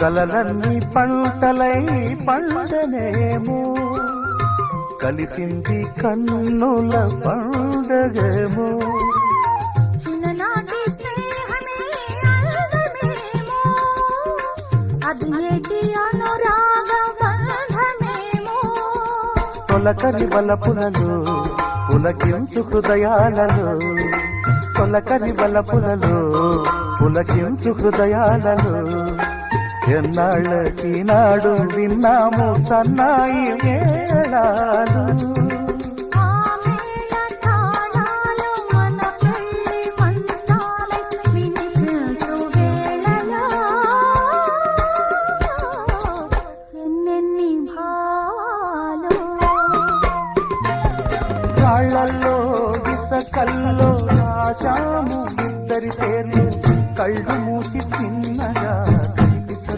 కలలన్నీ పంటలై పండనేమో కలిసింది కన్నుల పండగేమో చిన్ననాటి స్నేహమే అందమేమో అది ఏటి అనురాగ బంధమేమో తొలకరి వలపులలో పులకించు హృదయాలలో తొలకరి వలపులలో పులకించు హృదయాలలో ఎన్నాళ్ళకి నాడు విన్నాము సన్నాయి మేళాలు ఆ మేళ తాళాలు మన పెళ్లి మంత్రాలై వినిపించు వేళలో ఎన్నెన్ని భావాలు కాళ్ళల్లో ఇసకల్లో రాశాము ఇద్దరి పేర్లు కళ్ళు మూసి చిన్న